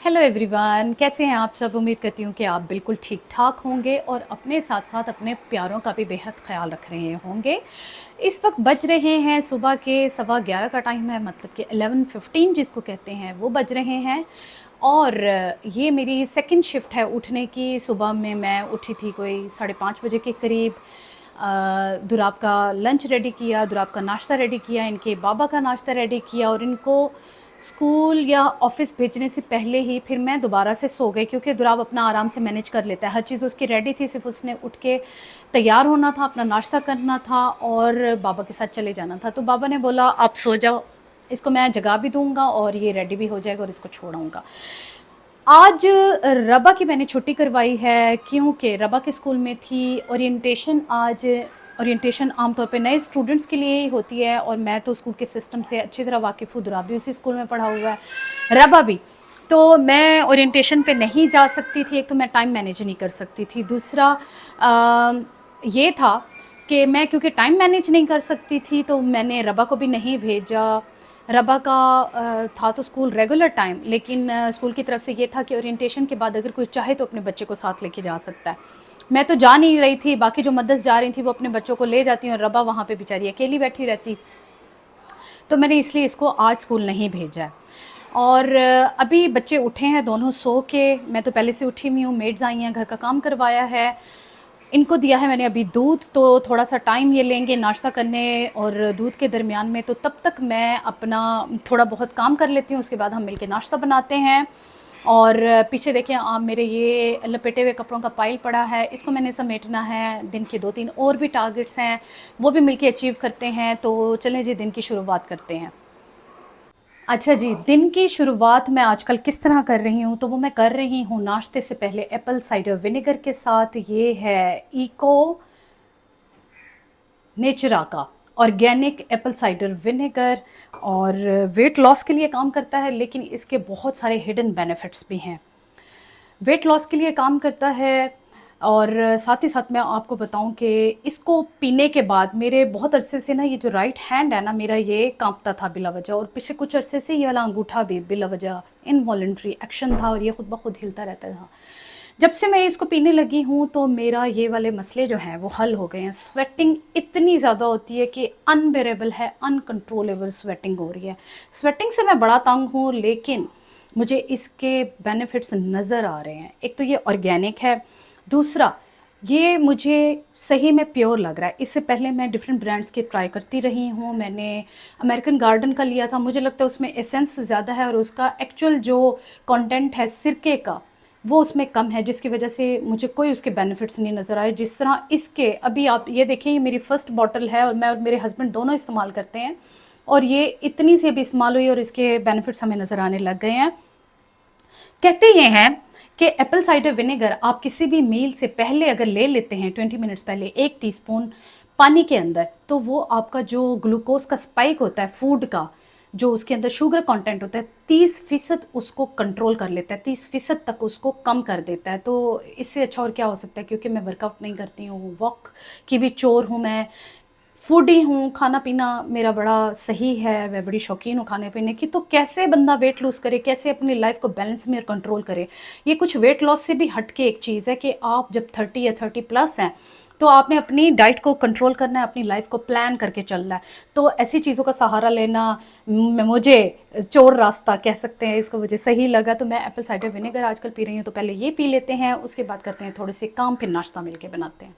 Hello everyone, कैसे हैं आप सब। उम्मीद करती हूँ कि आप बिल्कुल ठीक ठाक होंगे और अपने साथ साथ अपने प्यारों का भी बेहद ख्याल रख रहे होंगे। इस वक्त बज रहे हैं सुबह के 11:15 का टाइम है, मतलब कि 11:15 जिसको कहते हैं वो बज रहे हैं। और ये मेरी सेकंड शिफ्ट है उठने की। सुबह में मैं उठी थी कोई 5:30 बजे के करीब। दुराब का लंच रेडी किया, दुराब का नाश्ता रेडी किया, इनके बाबा का नाश्ता रेडी किया और इनको स्कूल या ऑफिस भेजने से पहले ही फिर मैं दोबारा से सो गई, क्योंकि दुराब अपना आराम से मैनेज कर लेता है। हर चीज़ उसकी रेडी थी, सिर्फ उसने उठ के तैयार होना था, अपना नाश्ता करना था और बाबा के साथ चले जाना था। तो बाबा ने बोला आप सो जाओ, इसको मैं जगा भी दूंगा और ये रेडी भी हो जाएगा और इसको छोड़ाऊँगा। आज रबा की मैंने छुट्टी करवाई है, क्योंकि रबा के स्कूल में थी ओरिएंटेशन आज। ओरिएंटेशन आमतौर पे नए स्टूडेंट्स के लिए ही होती है और मैं तो स्कूल के सिस्टम से अच्छी तरह वाकिफ़ हूँ। दुराब भी उसी स्कूल में पढ़ा हुआ है, रबा भी। तो मैं ओरिएंटेशन पे नहीं जा सकती थी। एक तो मैं टाइम मैनेज नहीं कर सकती थी, दूसरा ये था कि मैं क्योंकि टाइम मैनेज नहीं कर सकती थी तो मैंने रबा को भी नहीं भेजा। रबा का था तो स्कूल रेगुलर टाइम, लेकिन स्कूल की तरफ से ये था कि ओरिएंटेशन के बाद अगर कोई चाहे तो अपने बच्चे को साथ लेके जा सकता है। मैं तो जा नहीं रही थी, बाकी जो मदर्स जा रही थी वो अपने बच्चों को ले जाती और रबा वहाँ पे बेचारी अकेली बैठी रहती। तो मैंने इसलिए इसको आज स्कूल नहीं भेजा है। और अभी बच्चे उठे हैं दोनों सो के। मैं तो पहले से उठी हुई हूँ, मेड्स आई हैं, घर का काम करवाया है, इनको दिया है मैंने अभी दूध। तो थोड़ा सा टाइम ये लेंगे नाश्ता करने और दूध के दरमियान में, तो तब तक मैं अपना थोड़ा बहुत काम कर लेती हूँ। उसके बाद हम मिलके नाश्ता बनाते हैं। और पीछे देखिए आप, मेरे ये लपेटे हुए कपड़ों का पाइल पड़ा है, इसको मैंने समेटना है। दिन के 2-3 और भी टारगेट्स हैं, वो भी मिलके अचीव करते हैं। तो चलें जी, दिन की शुरुआत करते हैं। अच्छा जी, दिन की शुरुआत मैं आजकल किस तरह कर रही हूँ, तो वो मैं कर रही हूँ नाश्ते से पहले एप्पल साइडर विनेगर के साथ। ये है इको नेचुरा का ऑर्गेनिक एप्पल साइडर विनेगर, और वेट लॉस के लिए काम करता है, लेकिन इसके बहुत सारे हिडन बेनिफिट्स भी हैं। वेट लॉस के लिए काम करता है। और साथ ही साथ मैं आपको बताऊं कि इसको पीने के बाद मेरे बहुत अरसे से ना, ये जो राइट हैंड है ना मेरा, ये कांपता था बिला वजह, और पिछले कुछ अरसे से ये वाला अंगूठा भी बिला वजह इनवॉलेंट्री एक्शन था और ये खुद ब खुद हिलता रहता था। जब से मैं इसको पीने लगी हूँ तो मेरा ये वाले मसले जो हैं वो हल हो गए हैं। स्वेटिंग इतनी ज़्यादा होती है कि अनबेरेबल है, अनकंट्रोलेबल स्वेटिंग हो रही है। स्वेटिंग से मैं बड़ा तंग हूँ, लेकिन मुझे इसके बेनिफिट्स नज़र आ रहे हैं। एक तो ये ऑर्गेनिक है, दूसरा ये मुझे सही में प्योर लग रहा है। इससे पहले मैं डिफरेंट ब्रांड्स के ट्राई करती रही हूँ। मैंने अमेरिकन गार्डन का लिया था, मुझे लगता है उसमें एसेंस ज़्यादा है और उसका एक्चुअल जो कंटेंट है सिरके का वो उसमें कम है, जिसकी वजह से मुझे कोई उसके बेनिफिट्स नहीं नज़र आए। जिस तरह इसके, अभी आप ये देखें, ये मेरी फ़र्स्ट बॉटल है और मैं और मेरे हस्बैंड दोनों इस्तेमाल करते हैं, और ये इतनी सी अभी इस्तेमाल हुई और इसके बेनिफिट्स हमें नज़र आने लग गए हैं। कहते ये हैं कि एप्पल साइडर विनेगर आप किसी भी मील से पहले अगर ले लेते हैं, 20 मिनट्स पहले 1 टीस्पून पानी के अंदर, तो वो आपका जो ग्लूकोज का स्पाइक होता है फूड का, जो उसके अंदर शुगर कंटेंट होता है, 30% उसको कंट्रोल कर लेता है, 30% तक उसको कम कर देता है। तो इससे अच्छा और क्या हो सकता है। क्योंकि मैं वर्कआउट नहीं करती हूँ, वॉक की भी चोर हूँ, मैं फूडी हूँ, खाना पीना मेरा बड़ा सही है, मैं बड़ी शौकीन हूँ खाने पीने की। तो कैसे बंदा वेट लूज़ करे, कैसे अपनी लाइफ को बैलेंस में और कंट्रोल करे। ये कुछ वेट लॉस से भी हट के एक चीज़ है कि आप जब 30 या 30+ हैं तो आपने अपनी डाइट को कंट्रोल करना है, अपनी लाइफ को प्लान करके चलना है। तो ऐसी चीज़ों का सहारा लेना मुझे चोर रास्ता कह सकते हैं इसको, मुझे सही लगा। तो मैं एप्पल साइडर विनेगर आजकल पी रही हूँ। तो पहले ये पी लेते हैं, उसके बाद करते हैं थोड़े से काम, फिर नाश्ता मिलके बनाते हैं।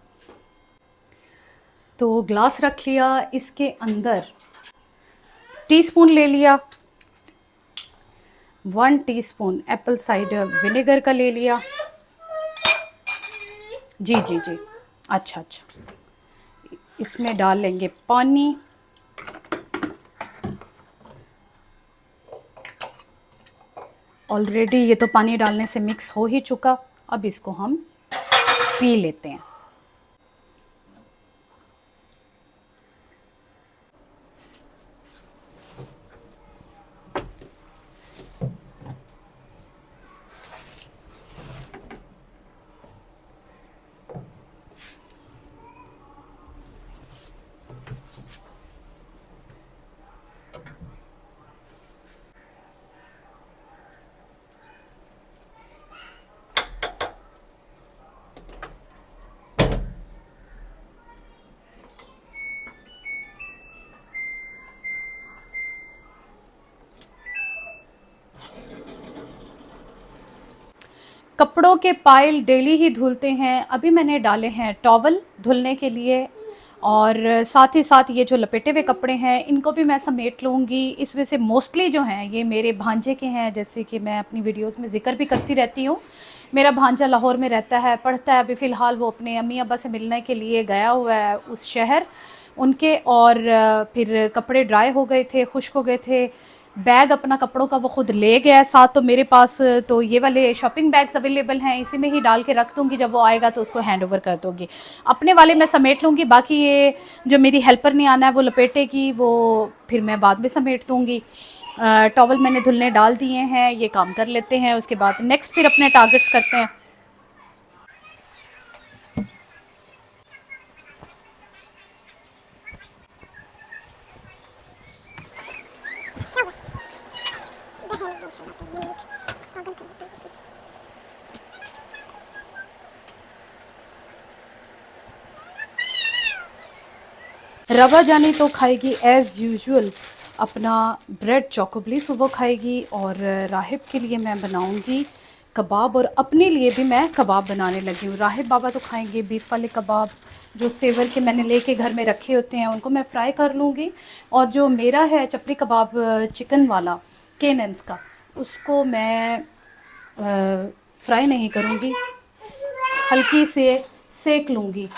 तो ग्लास रख लिया, इसके अंदर टीस्पून ले लिया, 1 टीस्पून एप्पल साइडर विनेगर का ले लिया। जी जी जी, अच्छा अच्छा। इसमें डाल लेंगे पानी। ऑलरेडी ये तो पानी डालने से मिक्स हो ही चुका, अब इसको हम पी लेते हैं। कपड़ों के पाइल डेली ही धुलते हैं। अभी मैंने डाले हैं टॉवल धुलने के लिए, और साथ ही साथ ये जो लपेटे हुए कपड़े हैं इनको भी मैं समेट लूँगी। इसमें से मोस्टली जो हैं ये मेरे भांजे के हैं, जैसे कि मैं अपनी वीडियोस में ज़िक्र भी करती रहती हूँ। मेरा भांजा लाहौर में रहता है, पढ़ता है अभी फ़िलहाल, वो अपने अम्मी अब्बा से मिलने के लिए गया हुआ है उस शहर उनके। और फिर कपड़े ड्राई हो गए थे, खुश्क हो गए थे, बैग अपना कपड़ों का वो ख़ुद ले गया है साथ। तो मेरे पास तो ये वाले शॉपिंग बैग्स अवेलेबल हैं, इसी में ही डाल के रख दूँगी, जब वो आएगा तो उसको हैंड ओवर कर दूँगी। अपने वाले मैं समेट लूँगी, बाकी ये जो मेरी हेल्पर ने आना है वो लपेटेगी, वो फिर मैं बाद में समेट दूँगी। टॉवल मैंने धुलने डाल दिए हैं, ये काम कर लेते हैं, उसके बाद नेक्स्ट फिर अपने टारगेट्स करते हैं। रवा जानी तो खाएगी एज़ यूजुअल अपना ब्रेड चोकोब्लिस, वो खाएगी। और राहिब के लिए मैं बनाऊंगी कबाब, और अपने लिए भी मैं कबाब बनाने लगी हूँ। राहिब बाबा तो खाएंगे बीफ वाले कबाब, जो सेवर के मैंने लेके घर में रखे होते हैं उनको मैं फ़्राई कर लूँगी। और जो मेरा है चपली कबाब चिकन वाला केनेंस का, उसको मैं फ्राई नहीं करूँगी, हल्की से सेक लूँगी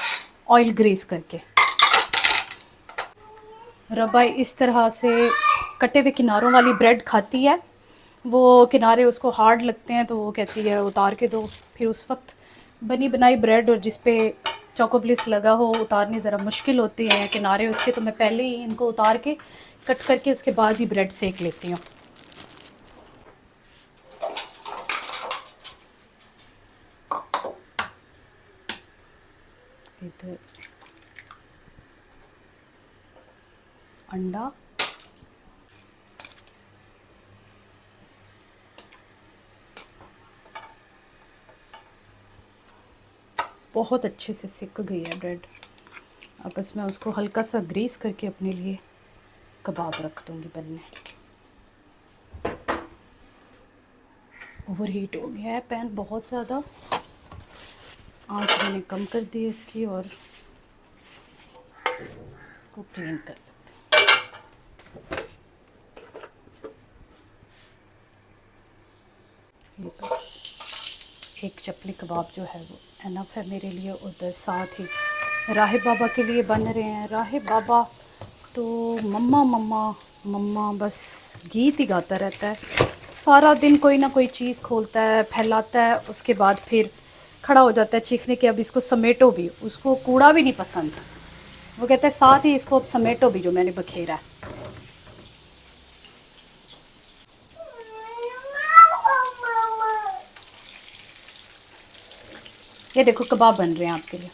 ऑयल ग्रीस करके। रबा इस तरह से कटे हुए किनारों वाली ब्रेड खाती है, वो किनारे उसको हार्ड लगते हैं तो वो कहती है उतार के दो। फिर उस वक्त बनी बनाई ब्रेड और जिस पे चोकोब्लिस लगा हो उतारनी ज़रा मुश्किल होती है किनारे उसके, तो मैं पहले ही इनको उतार के कट करके उसके बाद ही ब्रेड सेक लेती हूँ। इधर अंडा, बहुत अच्छे से सिक गई है ब्रेड। अब बस मैं उसको हल्का सा ग्रीस करके अपने लिए कबाब रख दूँगी बनने। ओवर हीट हो गया है पैन बहुत ज़्यादा, आँच मैंने कम कर दी है इसकी, और इसको क्लीन कर लेते हैं। बस एक चपली कबाब जो है वो एनफ है मेरे लिए। उधर साथ ही राहिब बाबा के लिए बन रहे हैं। राहिब बाबा तो मम्मा मम्मा मम्मा बस गीत ही गाता रहता है सारा दिन, कोई ना कोई चीज़ खोलता है फैलाता है, उसके बाद फिर खड़ा हो जाता है चीखने के अब इसको समेटो भी। उसको कूड़ा भी नहीं पसंद, वो कहता है साथ ही इसको अब समेटो भी जो मैंने बखेरा है। ये देखो कबाब बन रहे हैं आपके लिए।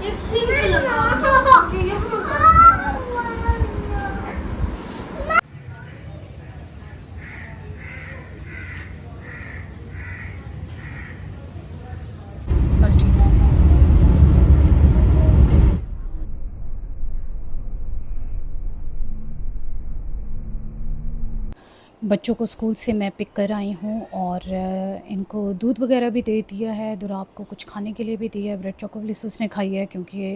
एक सिंक लगा के यहाँ बस ठीक है। बच्चों को स्कूल से मैं पिक कर आई हूँ और इनको दूध वगैरह भी दे दिया है, दुराब को कुछ खाने के लिए भी दिया है। ब्रेड चॉकोलिस उसने खाई है क्योंकि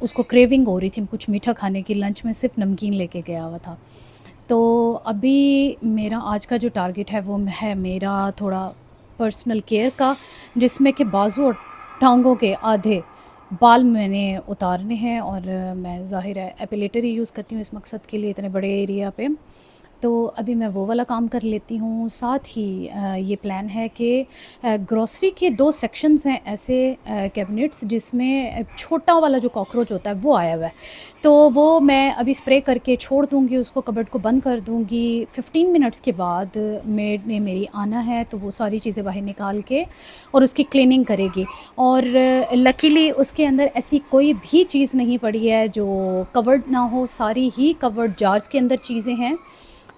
उसको क्रेविंग हो रही थी कुछ मीठा खाने की। लंच में सिर्फ नमकीन लेके गया हुआ था। तो अभी मेरा आज का जो टारगेट है वो है मेरा थोड़ा पर्सनल केयर का, जिसमें कि बाजू और टांगों के आधे बाल मैंने उतारने हैं। और मैं ज़ाहिर है एपिलेटर ही यूज़ करती हूँ इस मकसद के लिए इतने बड़े एरिया पे। तो अभी मैं वो वाला काम कर लेती हूँ। साथ ही ये प्लान है कि ग्रॉसरी के 2 सेक्शंस हैं ऐसे कैबिनेट्स जिसमें छोटा वाला जो कॉकरोच होता है वो आया हुआ है। तो वो मैं अभी स्प्रे करके छोड़ दूँगी, उसको कबर्ड को बंद कर दूँगी। 15 मिनट्स के बाद मेड ने मेरी आना है तो वो सारी चीज़ें बाहर निकाल के और उसकी क्लीनिंग करेगी। और लकीली उसके अंदर ऐसी कोई भी चीज़ नहीं पड़ी है जो कवर्ड ना हो, सारी ही कवर्ड जार्स के अंदर चीज़ें हैं।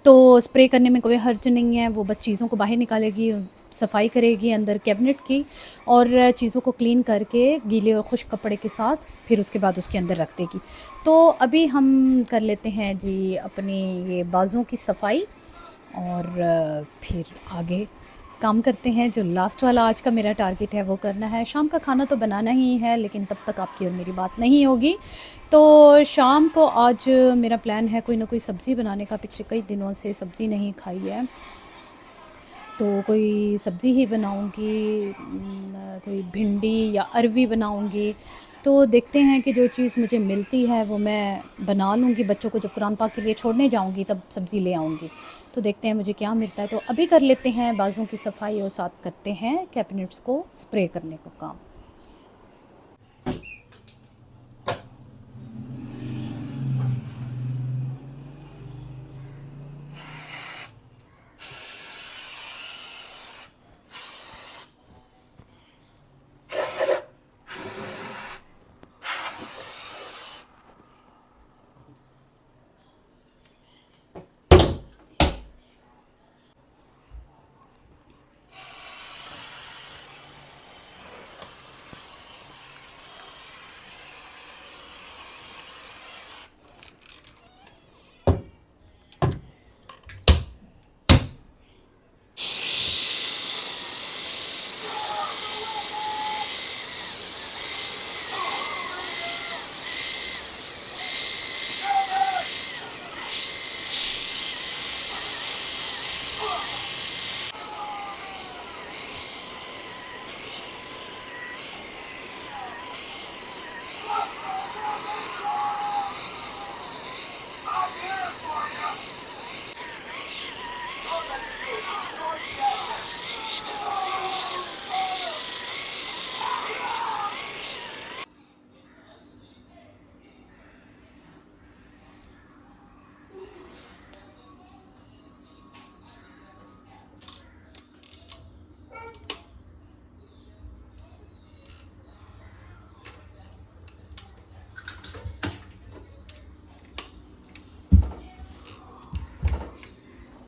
तो स्प्रे करने में कोई हर्ज नहीं है। वो बस चीज़ों को बाहर निकालेगी, सफाई करेगी अंदर कैबिनेट की और चीज़ों को क्लीन करके गीले और खुश्क कपड़े के साथ फिर उसके बाद उसके अंदर रख देगी। तो अभी हम कर लेते हैं जी अपनी ये बाजुओं की सफाई और फिर आगे काम करते हैं। जो लास्ट वाला आज का मेरा टारगेट है वो करना है। शाम का खाना तो बनाना ही है लेकिन तब तक आपकी और मेरी बात नहीं होगी। तो शाम को आज मेरा प्लान है कोई ना कोई सब्ज़ी बनाने का। पिछले कई दिनों से सब्ज़ी नहीं खाई है तो कोई सब्ज़ी ही बनाऊंगी, कोई भिंडी या अरवी बनाऊंगी। तो देखते हैं कि जो चीज़ मुझे मिलती है वो मैं बना लूँगी। बच्चों को जब कुरान पाक के लिए छोड़ने जाऊँगी तब सब्ज़ी ले आऊँगी। तो देखते हैं मुझे क्या मिलता है। तो अभी कर लेते हैं बाजुओं की सफाई और साथ करते हैं कैबिनेट्स को स्प्रे करने का काम।